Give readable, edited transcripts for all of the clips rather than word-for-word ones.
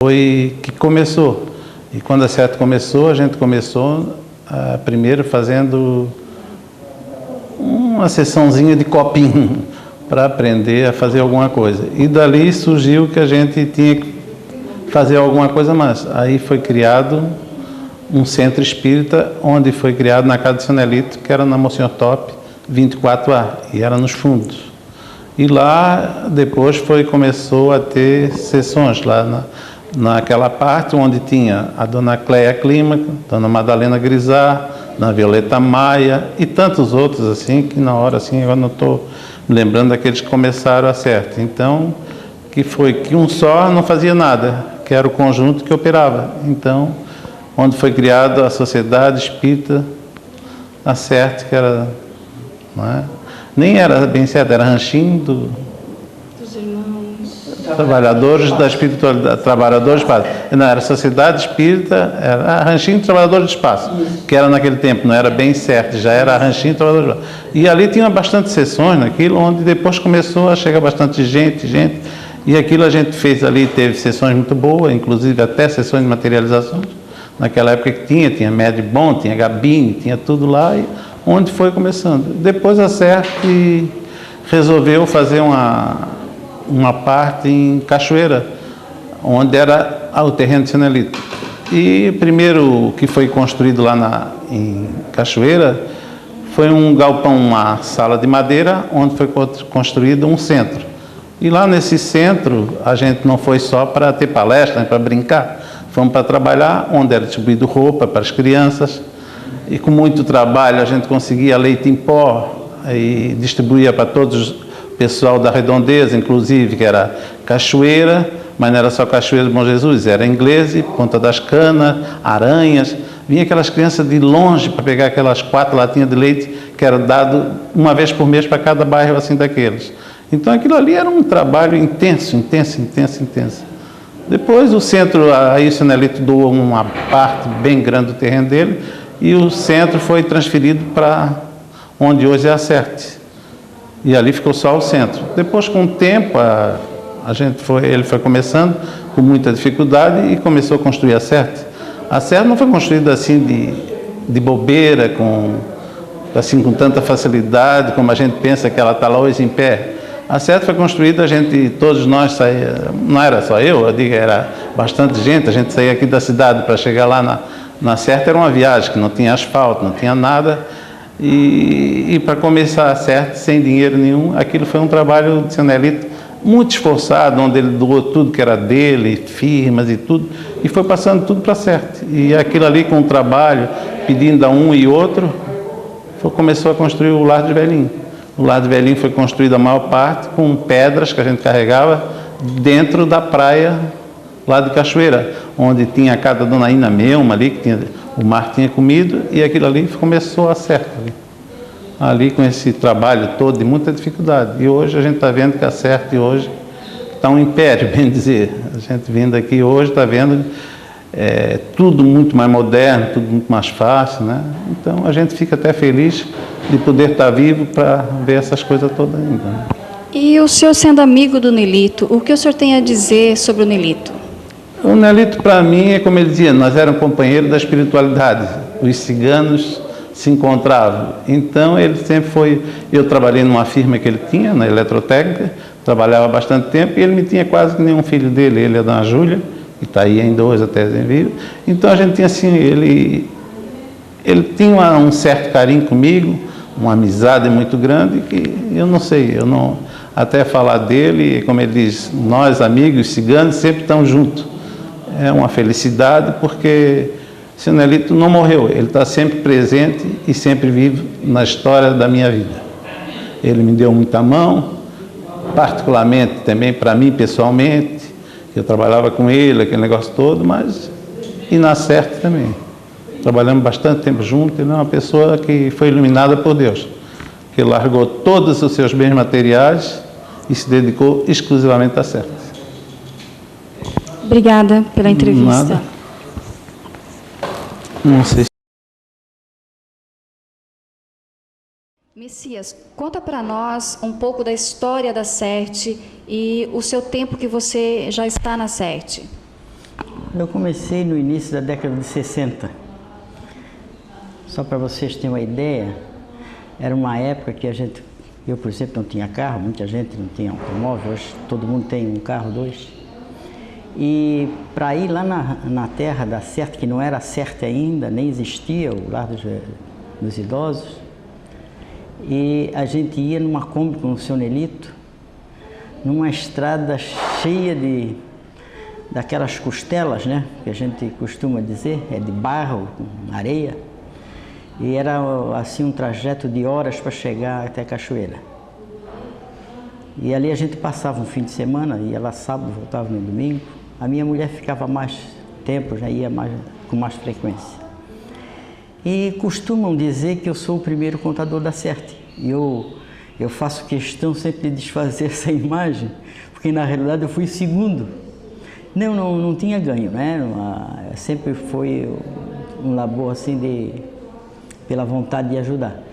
foi que começou. E quando a CERT começou, a gente começou primeiro fazendo uma sessãozinha de copinho para aprender a fazer alguma coisa. E dali surgiu que a gente tinha que fazer alguma coisa mais. Aí foi criado um centro espírita, onde foi criado na casa de São Nelito, que era na Monsenhor Top 24A, e era nos fundos. E lá depois começou a ter sessões lá naquela parte onde tinha a dona Cléia Clímaco, dona Madalena Grisar, dona Violeta Maia e tantos outros assim, que na hora assim eu não estou me lembrando daqueles que começaram a CERT. Então, que um só não fazia nada, que era o conjunto que operava. Então, onde foi criada a Sociedade Espírita, a CERT, que era, não é? Nem era bem certo, era ranchinho dos irmãos trabalhadores da espiritualidade, trabalhadores de espaço. Não, era Sociedade Espírita, era ranchinho de trabalhadores de espaço, que era naquele tempo, não era bem certo, já era ranchinho de trabalhadores de espaço. E ali tinha bastante sessões naquilo, onde depois começou a chegar bastante gente, e aquilo a gente fez ali, teve sessões muito boas, inclusive até sessões de materialização. Naquela época que tinha médio bom, tinha gabine, tinha tudo lá, e onde foi começando. Depois a CERT resolveu fazer uma parte em Cachoeira, onde era o terreno de São Nelito. E primeiro que foi construído lá em Cachoeira foi um galpão, uma sala de madeira, onde foi construído um centro. E lá nesse centro a gente não foi só para ter palestra, para brincar, fomos para trabalhar, onde era distribuído roupa para as crianças. E com muito trabalho a gente conseguia leite em pó e distribuía para todos o pessoal da redondeza, inclusive, que era Cachoeira, mas não era só Cachoeira do Bom Jesus, era Inglese, Ponta das Canas, Aranhas. Vinha aquelas crianças de longe para pegar aquelas 4 latinhas de leite que era dado uma vez por mês para cada bairro assim daqueles. Então aquilo ali era um trabalho intenso. Depois o centro, aí o São Nelito doou uma parte bem grande do terreno dele, e o centro foi transferido para onde hoje é a CERT. E ali ficou só o centro. Depois, com o tempo, ele foi começando com muita dificuldade e começou a construir a CERT. A CERT não foi construída assim de bobeira, com tanta facilidade, como a gente pensa que ela está lá hoje em pé. A CERT foi construída, todos nós não era só eu digo, era bastante gente, a gente saía aqui da cidade para chegar lá na CERT, era uma viagem, que não tinha asfalto, não tinha nada, e para começar a CERT, sem dinheiro nenhum, aquilo foi um trabalho de São Nelito muito esforçado, onde ele doou tudo que era dele, firmas e tudo, e foi passando tudo para a CERT. E aquilo ali, com o trabalho, pedindo a um e outro, começou a construir o Lar de Velhinho. O Lar de Velhinho foi construído a maior parte com pedras que a gente carregava dentro da praia lá de Cachoeira, onde tinha a casa da dona Ina Melma ali, que o mar tinha comido, e aquilo ali começou a CERT ali com esse trabalho todo de muita dificuldade. E hoje a gente está vendo que a CERT hoje está um império, bem dizer. A gente vindo aqui hoje está vendo tudo muito mais moderno, tudo muito mais fácil, né? Então a gente fica até feliz de poder estar vivo para ver essas coisas todas ainda, né? E o senhor sendo amigo do Nelito, o que o senhor tem a dizer sobre o Nelito? O Nelito, para mim, é como ele dizia, nós éramos companheiros da espiritualidade. Os ciganos se encontravam. Então, ele sempre foi... Eu trabalhei numa firma que ele tinha, na eletrotécnica, trabalhava bastante tempo, e ele me tinha quase que nenhum filho dele. Ele é da Dona Júlia, que está aí ainda hoje, até em vivo. Então, a gente tinha assim... Ele tinha um certo carinho comigo, uma amizade muito grande, que eu não sei, até falar dele, como ele diz, nós, amigos ciganos, sempre estamos juntos. É uma felicidade, porque o São Nelito não morreu, ele está sempre presente e sempre vivo na história da minha vida. Ele me deu muita mão, particularmente também para mim, pessoalmente, eu trabalhava com ele, aquele negócio todo, e na CERT também. Trabalhamos bastante tempo juntos, ele é uma pessoa que foi iluminada por Deus, que largou todos os seus bens materiais e se dedicou exclusivamente à CERT. Obrigada pela entrevista. Nada. Não sei. Messias, conta para nós um pouco da história da CERT e o seu tempo que você já está na CERT. Eu comecei no início da década de 60. Só para vocês terem uma ideia, era uma época que eu, por exemplo, não tinha carro, muita gente não tinha automóvel, hoje todo mundo tem um carro, dois. E para ir lá na terra da Serte, que não era Serte ainda, nem existia o Lar dos Idosos, e a gente ia numa Kombi com o seu Nelito, numa estrada cheia daquelas costelas, né, que a gente costuma dizer, é de barro, com areia, e era assim um trajeto de horas para chegar até a cachoeira. E ali a gente passava um fim de semana, ia lá sábado, voltava no domingo. A minha mulher ficava mais tempo, já ia com mais frequência. E costumam dizer que eu sou o primeiro contador da Serte. E eu faço questão sempre de desfazer essa imagem, porque na realidade eu fui segundo. Não tinha ganho, né? Sempre foi um labor assim pela vontade de ajudar.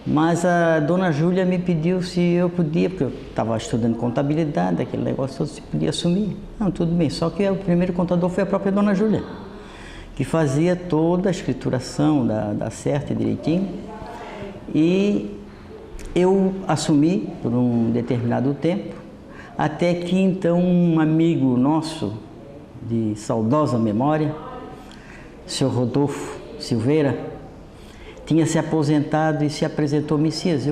Mas a dona Júlia me pediu se eu podia, porque eu estava estudando contabilidade, aquele negócio todo, se podia assumir. Não, tudo bem, só que o primeiro contador foi a própria dona Júlia, que fazia toda a escrituração da Serte direitinho. E eu assumi por um determinado tempo, até que então um amigo nosso, de saudosa memória, o senhor Rodolfo Silveira, tinha se aposentado e se apresentou: Messias,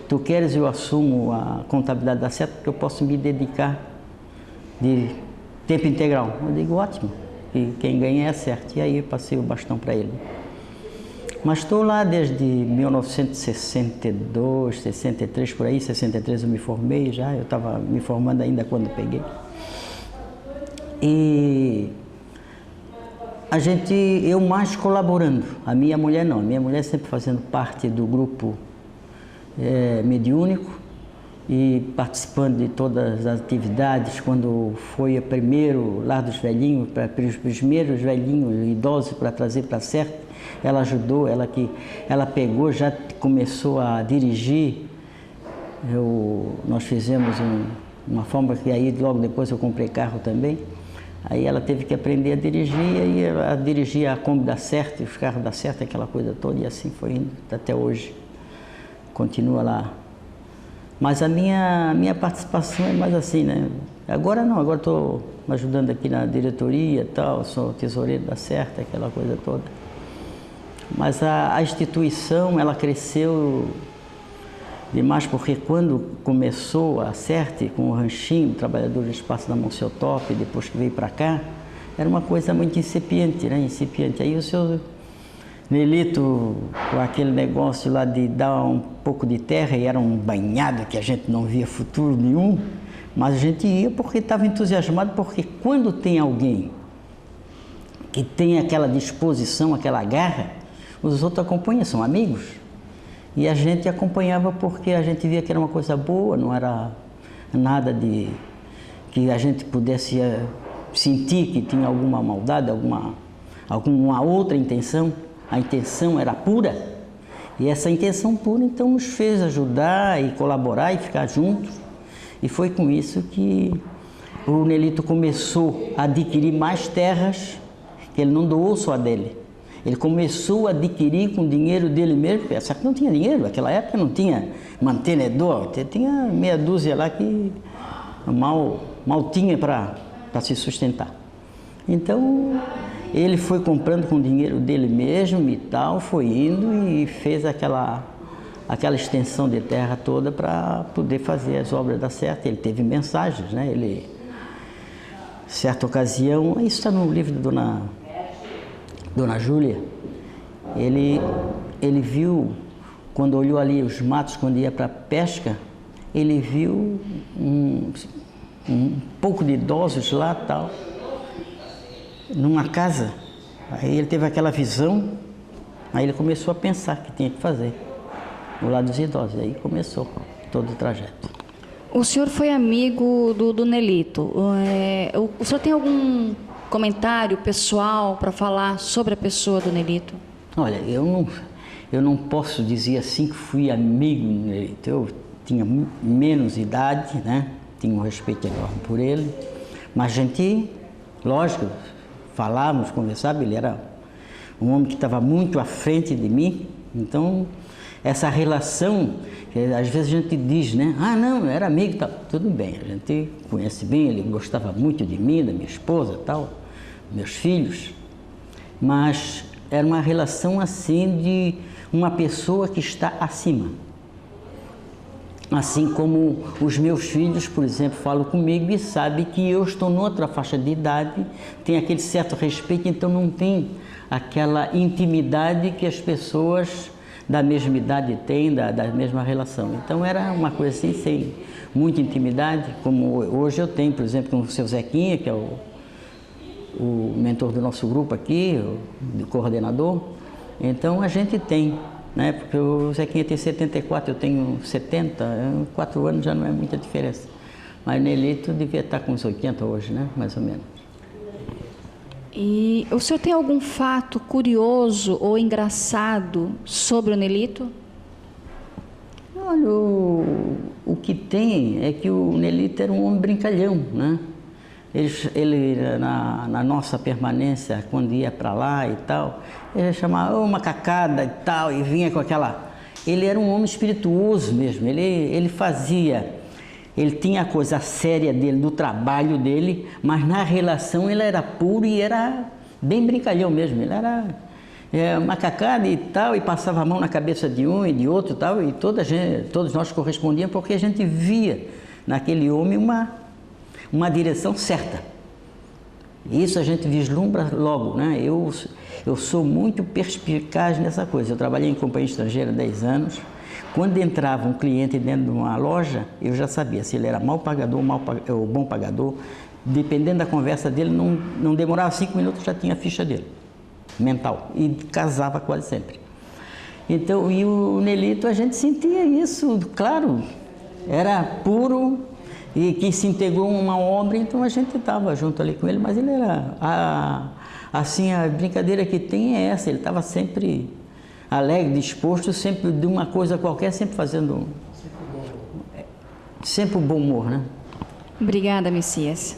tu queres eu assumo a contabilidade da Serte, porque eu posso me dedicar de tempo integral. Eu digo, ótimo, e quem ganha é a Serte. E aí eu passei o bastão para ele. Mas estou lá desde 1962, 63, por aí, 63 eu me formei já, eu estava me formando ainda quando peguei. E eu mais colaborando, a minha mulher não, a minha mulher sempre fazendo parte do grupo mediúnico e participando de todas as atividades. Quando foi o primeiro Lar dos Velhinhos, para os primeiros velhinhos idosos para trazer para a Serte, ela ajudou, ela pegou, já começou a dirigir. Nós fizemos uma forma que aí logo depois eu comprei carro também. Aí ela teve que aprender a dirigir, e ela dirigia a Kombi da Serte, os carros da Serte, aquela coisa toda, e assim foi indo até hoje. Continua lá. Mas a minha participação é mais assim, né? Agora não, agora estou ajudando aqui na diretoria e tal, sou tesoureiro da Serte, aquela coisa toda. Mas a instituição, ela cresceu demais, porque quando começou a Serte com o ranchinho, trabalhador do Espaço da Monsenhor Top, depois que veio para cá, era uma coisa muito incipiente, né? Incipiente. Aí o seu Nelito, com aquele negócio lá de dar um pouco de terra, e era um banhado que a gente não via futuro nenhum, mas a gente ia porque estava entusiasmado, porque quando tem alguém que tem aquela disposição, aquela garra, os outros acompanham, são amigos. E a gente acompanhava porque a gente via que era uma coisa boa, não era nada que a gente pudesse sentir que tinha alguma maldade, alguma outra intenção. A intenção era pura. E essa intenção pura então nos fez ajudar e colaborar e ficar juntos. E foi com isso que o Nelito começou a adquirir mais terras, que ele não doou só a dele. Ele começou a adquirir com o dinheiro dele mesmo, porque a Serte não tinha dinheiro, naquela época não tinha mantenedor, tinha meia dúzia lá que mal tinha para se sustentar. Então, ele foi comprando com o dinheiro dele mesmo e tal, foi indo e fez aquela extensão de terra toda para poder fazer as obras da Serte. Ele teve mensagens, né? Certa ocasião, isso está no livro da Dona Júlia, ele viu, quando olhou ali os matos, quando ia para a pesca, ele viu um pouco de idosos lá, tal, numa casa. Aí ele teve aquela visão, aí ele começou a pensar que tinha que fazer o Lar dos Idosos. Aí começou todo o trajeto. O senhor foi amigo do Nelito. O senhor tem algum comentário pessoal para falar sobre a pessoa do Nelito? Olha, eu não posso dizer assim que fui amigo do Nelito. Eu tinha menos idade, né? Tinha um respeito enorme por ele, mas a gente lógico, falávamos, conversávamos, ele era um homem que estava muito à frente de mim, então essa relação, que às vezes a gente diz, né? Ah, não, era amigo e tal. Tudo bem, a gente conhece bem, ele gostava muito de mim, da minha esposa e tal, meus filhos, mas era uma relação assim de uma pessoa que está acima. Assim como os meus filhos, por exemplo, falam comigo e sabem que eu estou noutra faixa de idade, tem aquele certo respeito, então não tem aquela intimidade que as pessoas da mesma idade têm, da mesma relação. Então era uma coisa assim, sem muita intimidade, como hoje eu tenho, por exemplo, com o seu Zequinha, que é o mentor do nosso grupo aqui, o coordenador. Então a gente tem, né? Porque o Zequinha tem 74, eu tenho 70, 4 anos já não é muita diferença. Mas o Nelito devia estar com uns 80 hoje, né? Mais ou menos. E o senhor tem algum fato curioso ou engraçado sobre o Nelito? Olha, o que tem é que o Nelito era um homem brincalhão, né? Ele na nossa permanência, quando ia para lá e tal, ele chamava uma macacada e tal, e vinha com aquela... Ele era um homem espirituoso mesmo, ele fazia... Ele tinha a coisa séria dele, do trabalho dele, mas na relação ele era puro e era bem brincalhão mesmo. Ele era macacada e tal, e passava a mão na cabeça de um e de outro e tal, e todos nós correspondíamos, porque a gente via naquele homem uma direção certa. Isso a gente vislumbra logo, né? Eu sou muito perspicaz nessa coisa. Eu trabalhei em companhia estrangeira há 10 anos. Quando entrava um cliente dentro de uma loja, eu já sabia se ele era mau pagador ou bom pagador. Dependendo da conversa dele, não demorava 5 minutos, já tinha a ficha dele, mental. E casava quase sempre. Então, e o Nelito, a gente sentia isso, claro, era puro e que se integrou uma obra, então a gente estava junto ali com ele, mas ele era, assim, a brincadeira que tem é essa, ele estava sempre alegre, disposto, sempre de uma coisa qualquer, sempre fazendo, sempre o bom humor, né? Obrigada, Messias.